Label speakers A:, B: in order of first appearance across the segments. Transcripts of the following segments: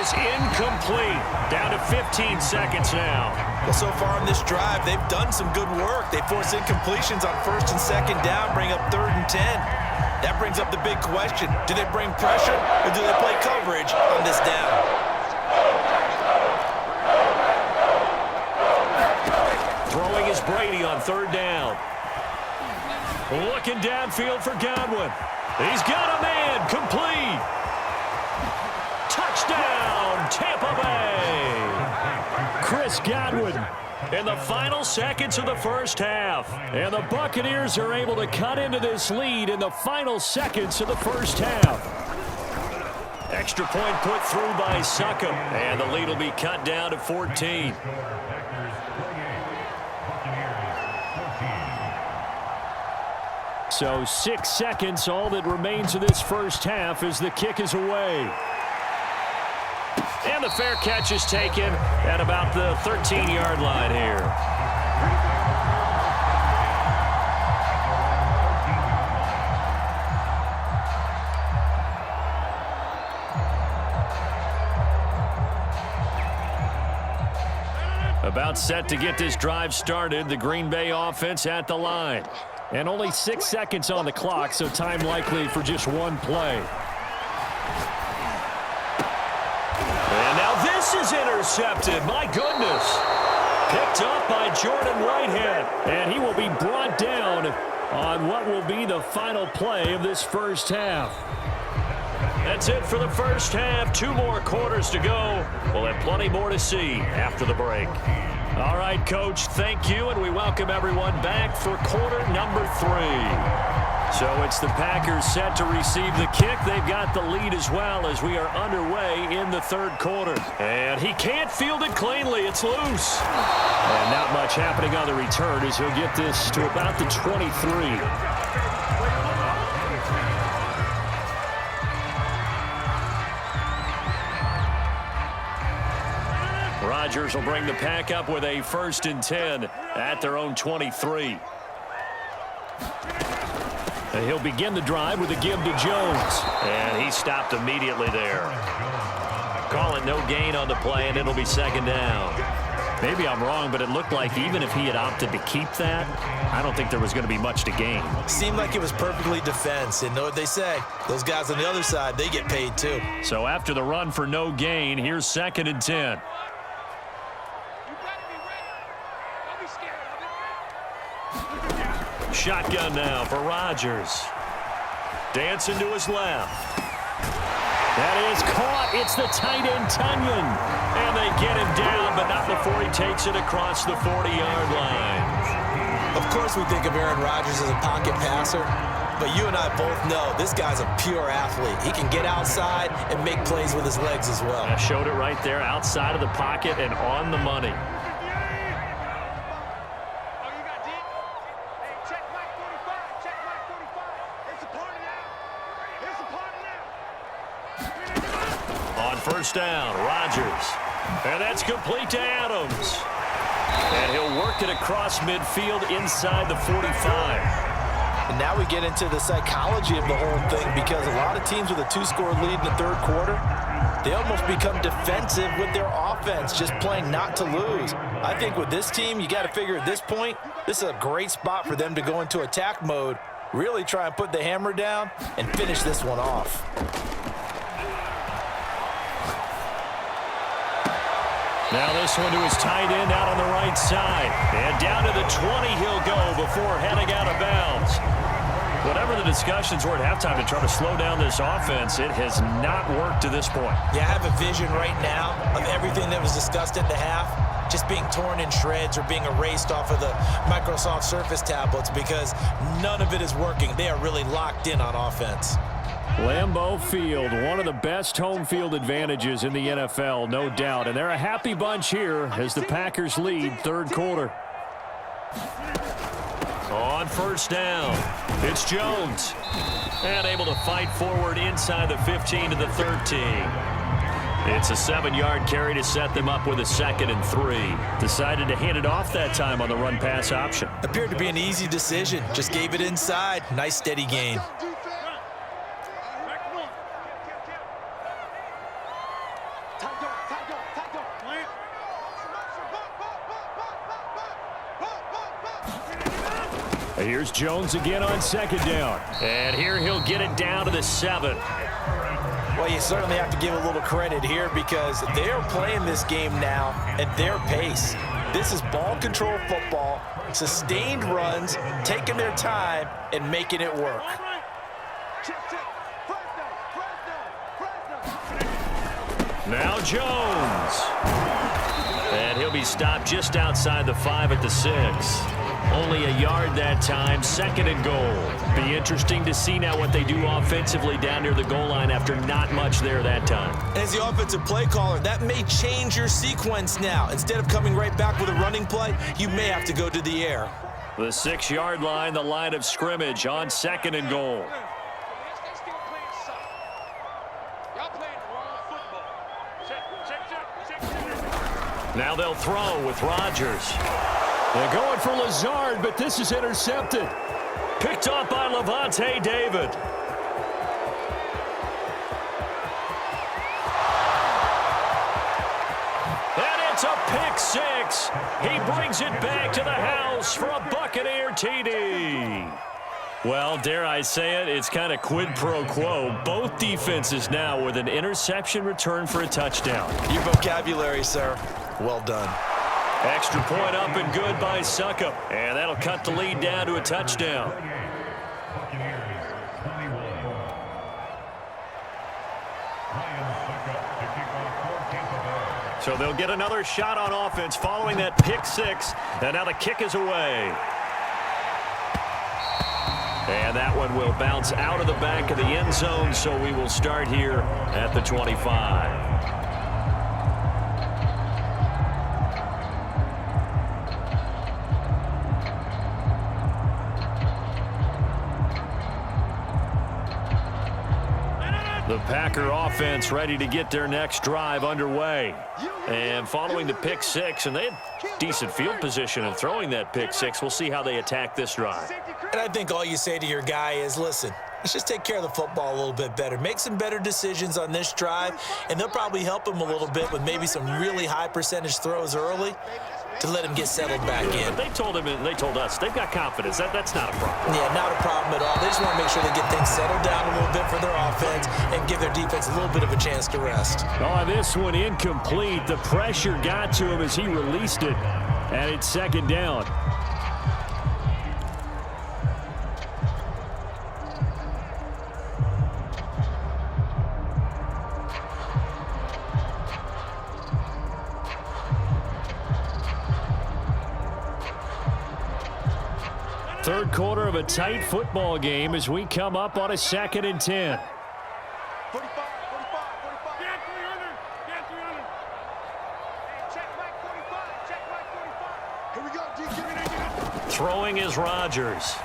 A: is incomplete. Down to 15 seconds now.
B: Well, so far in this drive, they've done some good work. They force incompletions on first and second down, bring up 3rd and 10. That brings up the big question. Do they bring pressure or do they play coverage on this down?
A: Throwing is Brady on 3rd down. Looking downfield for Godwin. He's got a man. Complete. Touchdown, Tampa Bay. Chris Godwin in the final seconds of the first half. And the Buccaneers are able to cut into this lead in the final seconds of the first half. Extra point put through by Succop. And the lead will be cut down to 14. So 6 seconds, all that remains of this first half as the kick is away. And the fair catch is taken at about the 13-yard line here. About set to get this drive started, the Green Bay offense at the line. And only 6 seconds on the clock, so time likely for just one play. And now this is intercepted. My goodness. Picked up by Jordan Whitehead. And he will be brought down on what will be the final play of this first half. That's it for the first half. 2 more quarters to go. We'll have plenty more to see after the break. All right, Coach, thank you, and we welcome everyone back for quarter number 3. So it's the Packers set to receive the kick. They've got the lead as well as we are underway in the 3rd quarter. And he can't field it cleanly. It's loose. And not much happening on the return as he'll get this to about the 23. Rodgers will bring the pack up with a 1st and 10 at their own 23. And he'll begin the drive with a give to Jones. And he stopped immediately there. Calling no gain on the play, and it'll be 2nd down. Maybe I'm wrong, but it looked like even if he had opted to keep that, I don't think there was going to be much to gain.
B: Seemed like it was perfectly defense. And know what they say. Those guys on the other side, they get paid too.
A: So after the run for no gain, here's 2nd and 10. Shotgun now for Rodgers. Dancing to his left. That is caught. It's the tight end, Tunyon. And they get him down, but not before he takes it across the 40-yard line.
B: Of course we think of Aaron Rodgers as a pocket passer, but you and I both know this guy's a pure athlete. He can get outside and make plays with his legs as well.
A: I showed it right there, outside of the pocket and on the money. First down, Rodgers. And that's complete to Adams. And he'll work it across midfield inside the 45.
B: And now we get into the psychology of the whole thing, because a lot of teams with a 2-score lead in the 3rd quarter, they almost become defensive with their offense, just playing not to lose. I think with this team, you got to figure at this point, this is a great spot for them to go into attack mode, really try and put the hammer down and finish this one off.
A: Now this one to his tight end out on the right side. And down to the 20 he'll go before heading out of bounds. Whatever the discussions were at halftime to try to slow down this offense, it has not worked to this point.
B: Yeah, I have a vision right now of everything that was discussed at the half just being torn in shreds or being erased off of the Microsoft Surface tablets, because none of it is working. They are really locked in on offense.
A: Lambeau Field, one of the best home field advantages in the NFL, no doubt. And they're a happy bunch here as the Packers lead 3rd quarter. On first down, it's Jones. And able to fight forward inside the 15 to the 13. It's a 7-yard carry to set them up with a 2nd and 3. Decided to hand it off that time on the run-pass option.
B: Appeared to be an easy decision. Just gave it inside. Nice steady gain.
A: Here's Jones again on second down. And here he'll get it down to the 7.
B: Well, you certainly have to give a little credit here because they're playing this game now at their pace. This is ball control football, sustained runs, taking their time, and making it work.
A: Now Jones. And he'll be stopped just outside the 5 at the 6. Only a yard that time, 2nd and goal. Be interesting to see now what they do offensively down near the goal line after not much there that time.
B: As the offensive play caller, that may change your sequence now. Instead of coming right back with a running play, you may have to go to the air.
A: The 6-yard line, the line of scrimmage on 2nd and goal. Now they'll throw with Rodgers. They're going for Lazard, but this is intercepted. Picked up by Levante David. And it's a pick 6. He brings it back to the house for a Buccaneer TD. Well, dare I say it, it's kind of quid pro quo. Both defenses now with an interception return for a touchdown.
B: Your vocabulary, sir. Well done.
A: Extra point up and good by Succop. And that'll cut the lead down to a touchdown. So they'll get another shot on offense following that pick 6. And now the kick is away. And that one will bounce out of the back of the end zone, so we will start here at the 25. The Packer offense ready to get their next drive underway. And following the pick 6, and they had decent field position in throwing that pick 6. We'll see how they attack this drive.
B: And I think all you say to your guy is, listen, let's just take care of the football a little bit better. Make some better decisions on this drive, and they'll probably help him a little bit with maybe some really high percentage throws early to let him get settled back in.
A: They told him and they told us they've got confidence. That's not a problem.
B: Yeah, not a problem at all. They just want to make sure they get things settled down a little bit for their offense and give their defense a little bit of a chance to rest.
A: Oh, this one incomplete. The pressure got to him as he released it, and it's 2nd down. Third quarter of a tight football game as we come up on a 2nd and 10.
C: 45, 45. Get 300. Get 300. Check back 45. Check back 45. Here we go. G, give it in.
A: Throwing is Rodgers.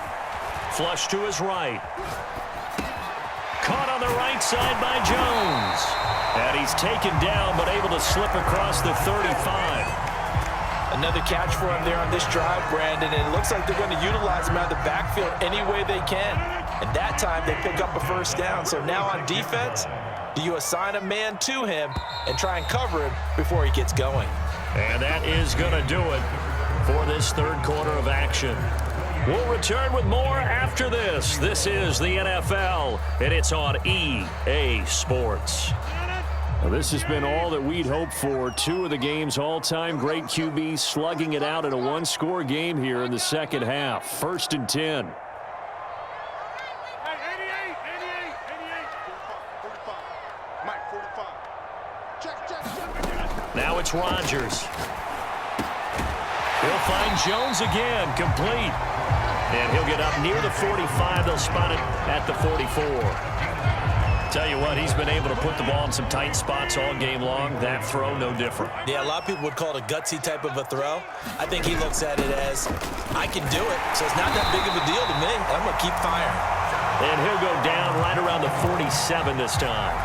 A: Flush to his right. Caught on the right side by Jones. And he's taken down but able to slip across the 35.
B: Another catch for him there on this drive, Brandon, and it looks like they're going to utilize him out of the backfield any way they can. And that time they pick up a first down. So now on defense, do you assign a man to him and try and cover him before he gets going?
A: And that is going to do it for this third quarter of action. We'll return with more after this. This is the NFL, and it's on EA Sports. Now, this has been all that we'd hoped for. 2 of the game's all-time great QBs slugging it out in a one-score game here in the second half. 1st and 10.
C: Hey, 88. 45. Mike, 45. Check.
A: Now it's Rodgers. He'll find Jones again, complete. And he'll get up near the 45. They'll spot it at the 44. Tell you what, he's been able to put the ball in some tight spots all game long. That throw, no different.
B: Yeah, a lot of people would call it a gutsy type of a throw. I think he looks at it as, I can do it, so it's not that big of a deal to me. I'm going to keep firing.
A: And he'll go down right around the 47 this time.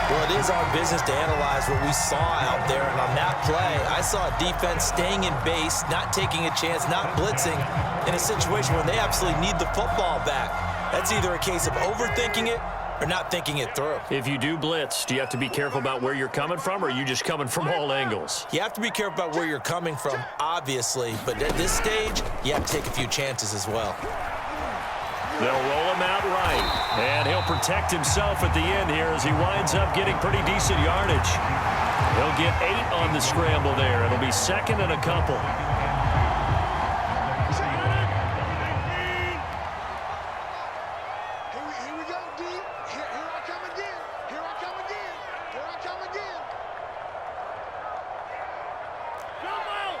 B: Well, it is our business to analyze what we saw out there, and on that play, I saw a defense staying in base, not taking a chance, not blitzing, in a situation where they absolutely need the football back. That's either a case of overthinking it or not thinking it through.
A: If you do blitz, do you have to be careful about where you're coming from, or are you just coming from all angles?
B: You have to be careful about where you're coming from, obviously, but at this stage, you have to take a few chances as well.
A: They'll roll him out right, and he'll protect himself at the end here as he winds up getting pretty decent yardage. He'll get 8 on the scramble there. It'll be second and a couple.
C: Here we go, D. Here I come again. Here I come again. Here I come again. Come out.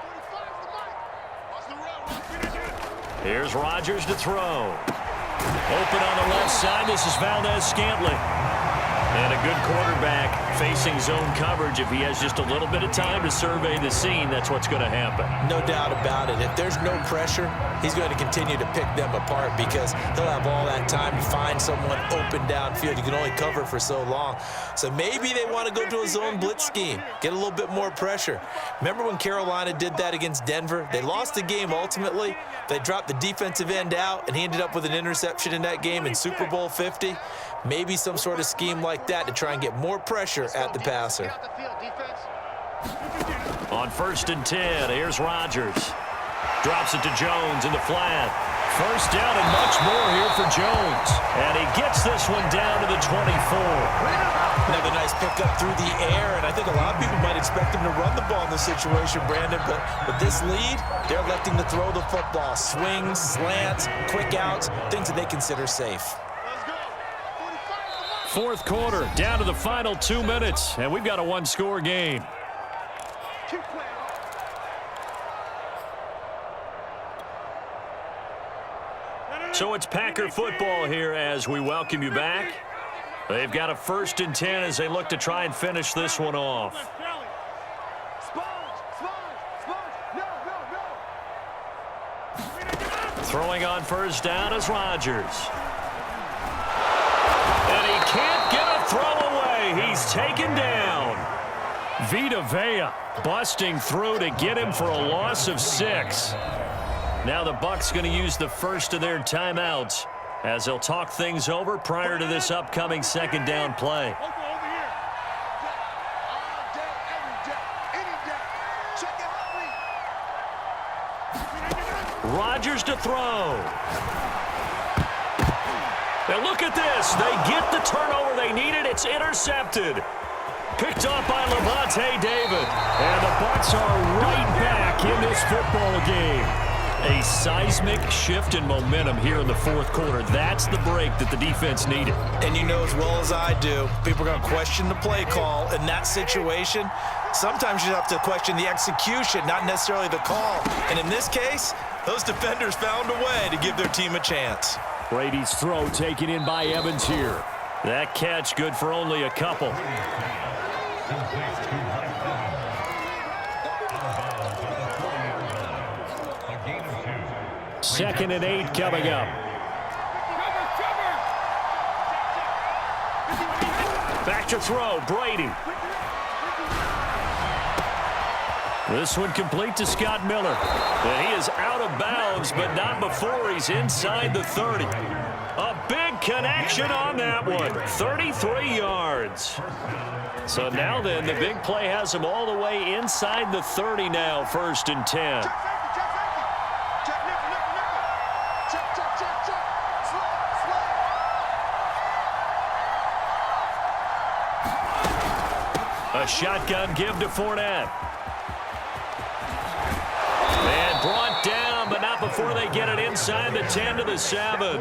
C: 45 to Mike. Watch the run. Finish it.
A: Here's Rodgers to throw. Open on the left side. This is Valdez-Scantling. And a good quarterback facing zone coverage. If he has just a little bit of time to survey the scene, that's what's going to happen.
B: No doubt about it. If there's no pressure, he's going to continue to pick them apart because he'll have all that time to find someone open downfield. You can only cover for so long. So maybe they want to go to a zone blitz scheme, get a little bit more pressure. Remember when Carolina did that against Denver? They lost the game ultimately. They dropped the defensive end out, and he ended up with an interception in that game in Super Bowl 50. Maybe some sort of scheme like that to try and get more pressure at the passer.
A: On 1st and 10, here's Rodgers. Drops it to Jones in the flat. First down and much more here for Jones. And he gets this one down to the 24.
B: Another nice pickup through the air, and I think a lot of people might expect him to run the ball in this situation, Brandon, but with this lead, they're electing to throw the football. Swings, slants, quick outs, things that they consider safe.
A: Fourth quarter, down to the final 2 minutes, and we've got a one-score game. So it's Packer football here as we welcome you back. They've got a 1st and 10 as they look to try and finish this one off. Throwing on 1st down is Rodgers. And he can't get a throw away. He's taken down. Vita Vea busting through to get him for a loss of 6. Now the Bucs going to use the first of their timeouts as they'll talk things over prior to this upcoming 2nd down play. Rodgers to throw. Now look at this. They get the turnover they needed. It's intercepted. Picked off by Levante David. And the Bucs are right back in this football game. A seismic shift in momentum here in the 4th quarter. That's the break that the defense needed.
B: And you know as well as I do, people are going to question the play call in that situation. Sometimes you have to question the execution, not necessarily the call. And in this case, those defenders found a way to give their team a chance.
A: Brady's throw taken in by Evans here. That catch good for only a couple. Second and 8 coming up. Back to throw, Brady. This one complete to Scott Miller. And he is out of bounds, but not before he's inside the 30. A big connection on that one. 33 yards. So now then, the big play has him all the way inside the 30 now, 1st and 10. A shotgun give to Fournette. And brought down, but not before they get it inside the 10 to the 7.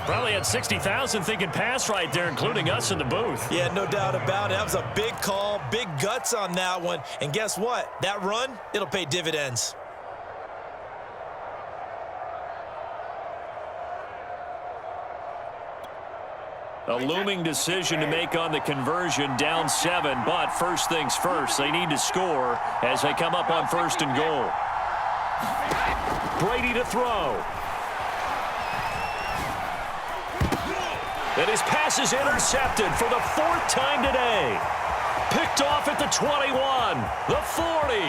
A: Probably had 60,000 thinking pass right there, including us in the booth.
B: Yeah, no doubt about it. That was a big call, big guts on that one. And guess what? That run, it'll pay dividends.
A: A looming decision to make on the conversion, down 7, but first things first, they need to score as they come up on 1st and goal. Brady to throw. And his pass is intercepted for the 4th time today. Picked off at the 21, the 40,